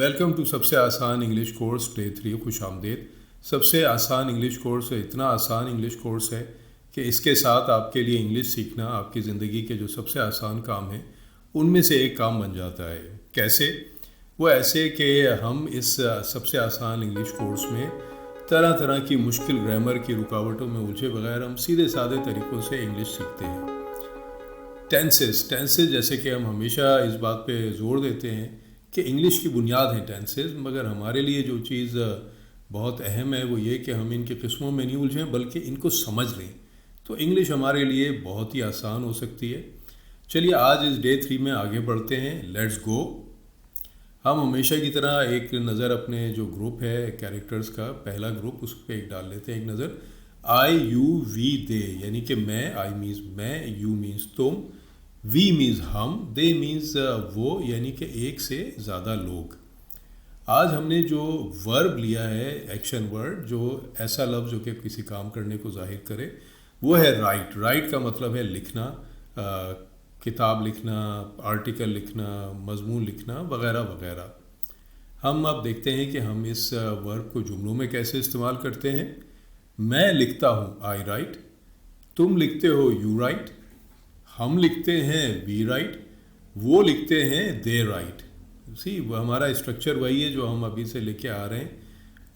Welcome to सबसे आसान English course day 3। खुश आमदेद। सबसे आसान इंग्लिश कोर्स है, इतना आसान इंग्लिश कोर्स है कि इसके साथ आपके लिए इंग्लिश सीखना आपकी ज़िंदगी के जो सबसे आसान काम हैं उनमें से एक काम बन जाता है। कैसे? वो ऐसे कि हम इस सबसे आसान इंग्लिश कोर्स में तरह तरह की मुश्किल ग्रामर की रुकावटों में उलझे बगैर हम सीधे साधे तरीक़ों से इंग्लिश सीखते हैं। टेंसेस जैसे कि हम हमेशा इस बात पे ज़ोर देते हैं कि इंग्लिश की बुनियाद है टेंसेस, मगर हमारे लिए जो चीज़ बहुत अहम है वो ये कि हम इनके किस्मों में नहीं उलझें बल्कि इनको समझ लें, तो इंग्लिश हमारे लिए बहुत ही आसान हो सकती है। चलिए आज इस डे 3 में आगे बढ़ते हैं। Let's go. हम हमेशा की तरह एक नज़र अपने जो ग्रुप है कैरेक्टर्स का, पहला ग्रुप, उस पर एक डाल लेते हैं एक नज़र। आई यू वी दे, यानी कि मैं, आई मीन्स मैं, यू मीन्स तुम, वी मीन्स हम, दे मीन्स वो, यानी कि एक से ज़्यादा लोग। आज हमने जो वर्ब लिया है, एक्शन वर्ड, जो ऐसा लफ्ज़ जो कि किसी काम करने को जाहिर करे, वो है राइट। राइट का मतलब है लिखना, किताब लिखना, आर्टिकल लिखना, मजमून लिखना वगैरह वगैरह। हम अब देखते हैं कि हम इस वर्ब को जुमलों में कैसे इस्तेमाल करते हैं। मैं लिखता हूँ, आई राइट। तुम लिखते हो, यू राइट। हम लिखते हैं, वी राइट। वो लिखते हैं, दे राइट। सी, वो हमारा स्ट्रक्चर वही है जो हम अभी से लेके आ रहे हैं,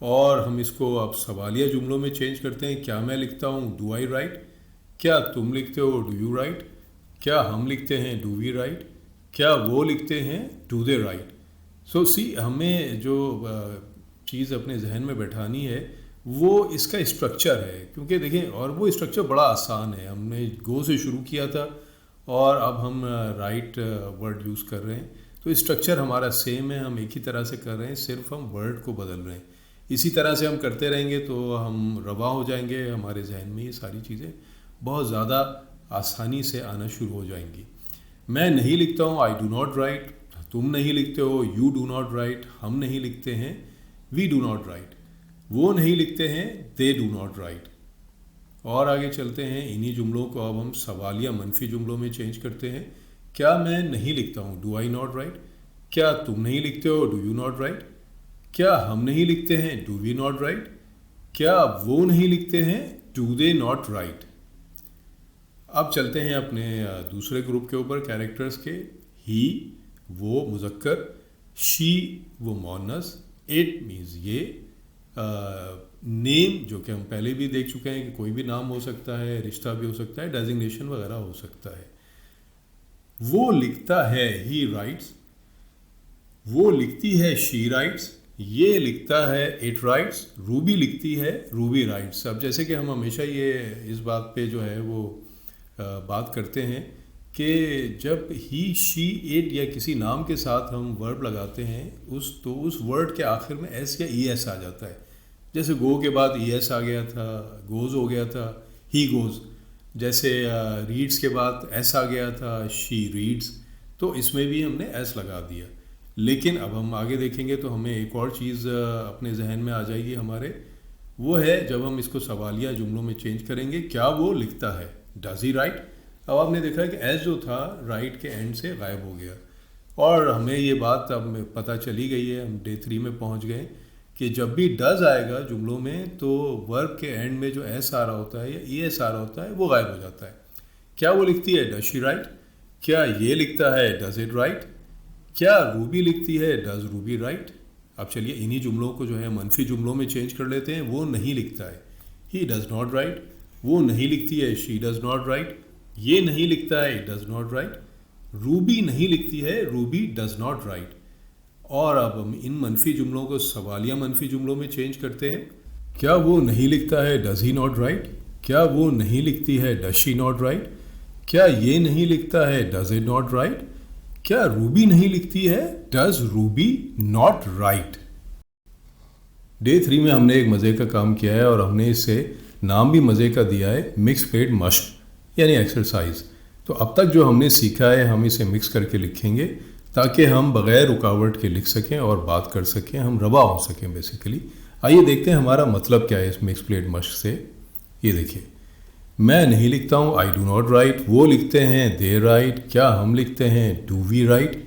और हम इसको अब सवालिया जुमलों में चेंज करते हैं। क्या मैं लिखता हूँ, डू आई राइट। क्या तुम लिखते हो, डू यू राइट। क्या हम लिखते हैं, डू वी राइट। क्या वो लिखते हैं, डू दे राइट। सो सी, हमें जो चीज़ अपने जहन में बैठानी है वो इसका स्ट्रक्चर है, क्योंकि देखें, और वो स्ट्रक्चर बड़ा आसान है। हमने गो से शुरू किया था और अब हम राइट वर्ड यूज़ कर रहे हैं, तो स्ट्रक्चर हमारा सेम है, हम एक ही तरह से कर रहे हैं, सिर्फ हम वर्ड को बदल रहे हैं। इसी तरह से हम करते रहेंगे तो हम रवा हो जाएंगे, हमारे जहन में ये सारी चीज़ें बहुत ज़्यादा आसानी से आना शुरू हो जाएंगी। मैं नहीं लिखता हूँ, आई डू नॉट राइट। तुम नहीं लिखते हो, यू डू नॉट राइट। हम नहीं लिखते हैं, वी डू नॉट राइट। वो नहीं लिखते हैं, दे डू नॉट राइट। और आगे चलते हैं। इन्हीं जुमलों को अब हम सवालिया मनफी जुमलों में चेंज करते हैं। क्या मैं नहीं लिखता हूँ, डू आई नॉट राइट। क्या तुम नहीं लिखते हो, डू यू नॉट राइट। क्या हम नहीं लिखते हैं, डू वी नॉट राइट। क्या वो नहीं लिखते हैं, डू दे नॉट राइट। अब चलते हैं अपने दूसरे ग्रुप के ऊपर, कैरेक्टर्स के। ही, वो मुज़क्कर, शी, वो मोनस, इट मीन्स ये, नेम, जो कि हम पहले भी देख चुके हैं कि कोई भी नाम हो सकता है, रिश्ता भी हो सकता है, डेजिग्नेशन वगैरह हो सकता है। वो लिखता है, ही राइट्स। वो लिखती है, शी राइट्स। ये लिखता है, इट राइट्स। रूबी लिखती है, रूबी राइट्स। अब जैसे कि हम हमेशा ये इस बात पे जो है वो बात करते हैं कि जब ही, शी, इट या किसी नाम के साथ हम वर्ब लगाते हैं उस वर्ड के आखिर में एस या ई एस आ जाता है। जैसे गो के बाद ई एस आ गया था, गोज़ हो गया था, ही गोज़। जैसे रीड्स के बाद एस आ गया था, शी रीड्स। तो इसमें भी हमने एस लगा दिया। लेकिन अब हम आगे देखेंगे तो हमें एक और चीज़ अपने जहन में आ जाएगी हमारे, वो है जब हम इसको सवालिया जुमलों में चेंज करेंगे। क्या वो लिखता है, डज ही राइट। अब आपने देखा कि एस जो था राइट के एंड से गायब हो गया, और हमें ये बात अब पता चली गई है, हम डे 3 में पहुंच गए कि जब भी डज आएगा जुमलों में तो वर्ब के एंड में जो एस आ रहा होता है या ई एस आ रहा होता है वो गायब हो जाता है। क्या वो लिखती है, डज शी राइट। क्या ये लिखता है, डज इट राइट। क्या रूबी लिखती है, डज रूबी राइट। अब चलिए इन्हीं जुमलों को जो है मनफी जुमलों में चेंज कर लेते हैं। वो नहीं लिखता है, ही डज नॉट राइट। वो नहीं लिखती है, शी डज नॉट राइट। ये नहीं लिखता है, it does not right. Ruby नहीं लिखती है, रूबी डज नॉट राइट। और अब हम इन मनफी जुमलों को सवालिया मनफी जुमलों में चेंज करते हैं। क्या वो नहीं लिखता है, डज ही नॉट राइट। क्या वो नहीं लिखती है, डज शी नॉट राइट। क्या ये नहीं लिखता है, डज इट नॉट राइट। क्या रूबी नहीं लिखती है, does Ruby not right. Day 3 में हमने एक मज़े का काम किया है और हमने इसे नाम भी मज़े का दिया है, मिक्स पेड मश्क, यानी एक्सरसाइज। तो अब तक जो हमने सीखा है हम इसे मिक्स करके लिखेंगे ताकि हम बग़ैर रुकावट के लिख सकें और बात कर सकें, हम रवा हो सकें बेसिकली। आइए देखते हैं हमारा मतलब क्या है इस मिक्स पेड मश्क से। ये देखिए, मैं नहीं लिखता हूँ, आई डू नॉट राइट। वो लिखते हैं, दे राइट। क्या हम लिखते हैं, डू वी राइट।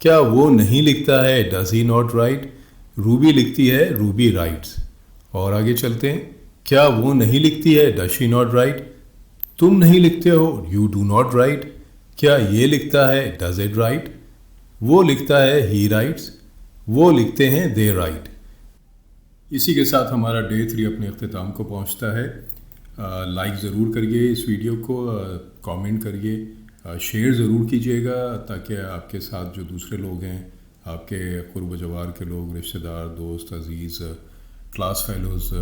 کیا وہ نہیں لکھتا ہے does he not right. Ruby لکھتی ہے روبی رائٹس. اور آگے چلتے ہیں. کیا وہ نہیں لکھتی ہے ڈز شی ناٹ رائٹ. تم نہیں لکھتے ہو یو ڈو ناٹ رائٹ. کیا یہ لکھتا ہے ڈز اٹ رائٹ. وہ لکھتا ہے ہی رائٹس. وہ لکھتے ہیں دے رائٹ. اسی کے ساتھ ہمارا ڈے 3 اپنے اختتام کو پہنچتا ہے. لائک ضرور کریے اس ویڈیو کو, کامنٹ کریے, شیئر ضرور کیجیے گا تاکہ آپ کے ساتھ جو دوسرے لوگ ہیں, آپ کے قرب و جوار کے لوگ, رشتہ دار, دوست, عزیز, کلاس فیلوز,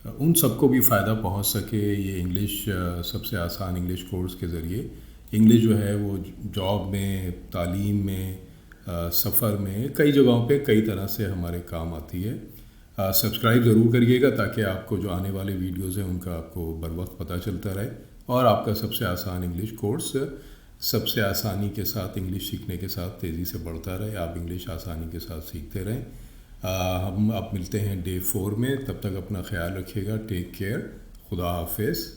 ان سب کو بھی فائدہ پہنچ سکے. یہ انگلش سب سے آسان انگلش کورس کے ذریعے انگلش جو ہے وہ جاب میں, تعلیم میں, سفر میں, کئی جگہوں پہ کئی طرح سے ہمارے کام آتی ہے. سبسکرائب ضرور کریے گا تاکہ آپ کو جو آنے والے ویڈیوز ہیں ان کا آپ کو بر وقت پتہ چلتا رہے, اور آپ کا سب سے آسان انگلش کورس سب سے آسانی کے ساتھ انگلش سیکھنے کے ساتھ تیزی سے بڑھتا رہے. آپ انگلش آسانی کے ساتھ سیکھتے رہیں. ہم آپ ملتے ہیں ڈے 4 میں. تب تک اپنا خیال رکھیے گا. Take care. خدا حافظ.